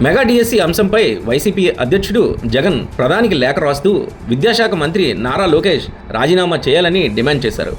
Mega DSC అంశంపై YCP అధ్యక్షుడు జగన్ ప్రధానికి లేఖ రాస్తూ విద్యాశాఖ మంత్రి నారా లోకేష్ రాజీనామా చేయాలని డిమాండ్ చేశారు.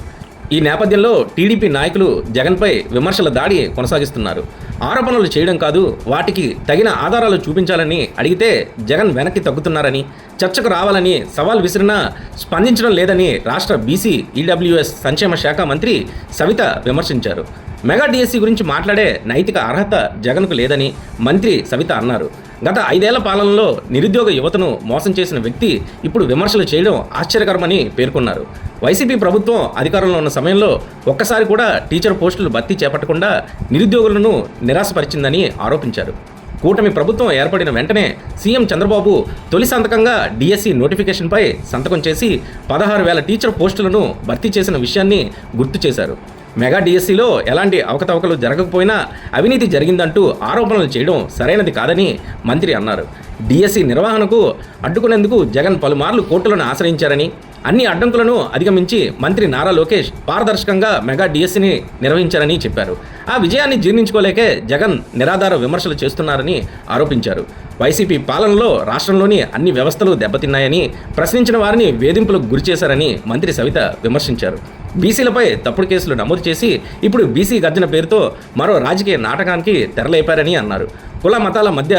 ఈ నేపథ్యంలో టీడీపీ నాయకులు జగన్పై విమర్శల దాడి కొనసాగిస్తున్నారు. ఆరోపణలు చేయడం కాదు, వాటికి తగిన ఆధారాలు చూపించాలని అడిగితే జగన్ వెనక్కి తగ్గుతున్నారని, చర్చకు రావాలని సవాల్ విసిరినా స్పందించడం లేదని రాష్ట్ర బీసీ ఈడబ్ల్యూఎస్ సంక్షేమ శాఖ మంత్రి సవిత విమర్శించారు. మెగా డిఎస్సి గురించి మాట్లాడే నైతిక అర్హత జగన్కు లేదని మంత్రి సవిత అన్నారు. గత 5 ఏళ్ల పాలనలో నిరుద్యోగ యువతను మోసం చేసిన వ్యక్తి ఇప్పుడు విమర్శలు చేయడం ఆశ్చర్యకరమని పేర్కొన్నారు. వైసీపీ ప్రభుత్వం అధికారంలో ఉన్న సమయంలో ఒక్కసారి కూడా టీచర్ పోస్టులు భర్తీ చేపట్టకుండా నిరుద్యోగులను నిరాశపరిచిందని ఆరోపించారు. కూటమి ప్రభుత్వం ఏర్పడిన వెంటనే సీఎం చంద్రబాబు తొలి సంతకంగా డిఎస్సి నోటిఫికేషన్పై సంతకం చేసి 16,000 టీచర్ పోస్టులను భర్తీ చేసిన విషయాన్ని గుర్తు చేశారు. మెగా డిఎస్సిలో ఎలాంటి అవకతవకలు జరగకపోయినా అవినీతి జరిగిందంటూ ఆరోపణలు చేయడం సరైనది కాదని మంత్రి అన్నారు. డిఎస్సి నిర్వహణకు అడ్డుకునేందుకు జగన్ పలుమార్లు కోర్టులను ఆశ్రయించారని, అన్ని అడ్డంకులను అధిగమించి మంత్రి నారా లోకేష్ పారదర్శకంగా మెగా డిఎస్సిని నిర్వహించారని చెప్పారు. ఆ విజయాన్ని జీర్ణించుకోలేకే జగన్ నిరాధార విమర్శలు చేస్తున్నారని ఆరోపించారు. వైసీపీ పాలనలో రాష్ట్రంలోని అన్ని వ్యవస్థలు దెబ్బతిన్నాయని, ప్రశ్నించిన వారిని వేధింపులకు గురిచేశారని మంత్రి సవిత విమర్శించారు. బీసీలపై తప్పుడు కేసులు నమోదు చేసి ఇప్పుడు బీసీ గర్జన పేరుతో మరో రాజకీయ నాటకానికి తెరలేపారని అన్నారు. కుల మతాల మధ్య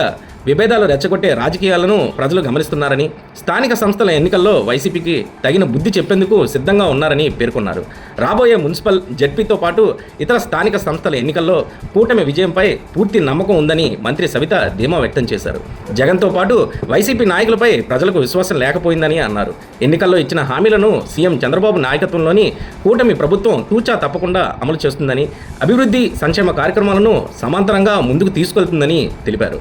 విభేదాలు రెచ్చగొట్టే రాజకీయాలను ప్రజలు గమనిస్తున్నారని, స్థానిక సంస్థల ఎన్నికల్లో వైసీపీకి తగిన బుద్ధి చెప్పేందుకు సిద్ధంగా ఉన్నారని పేర్కొన్నారు. రాబోయే మున్సిపల్, జెడ్పీతో పాటు ఇతర స్థానిక సంస్థల ఎన్నికల్లో కూటమి విజయంపై పూర్తి నమ్మకం ఉందని మంత్రి సవిత ధీమా వ్యక్తం చేశారు. జగన్తో పాటు వైసీపీ నాయకులపై ప్రజలకు విశ్వాసం లేకపోయిందని అన్నారు. ఎన్నికల్లో ఇచ్చిన హామీలను సీఎం చంద్రబాబు నాయకత్వంలోని కూటమి ప్రభుత్వం తూచా తప్పకుండా అమలు చేస్తుందని, అభివృద్ధి సంక్షేమ కార్యక్రమాలను సమాంతరంగా ముందుకు తీసుకెళ్తుందని తెలిపారు.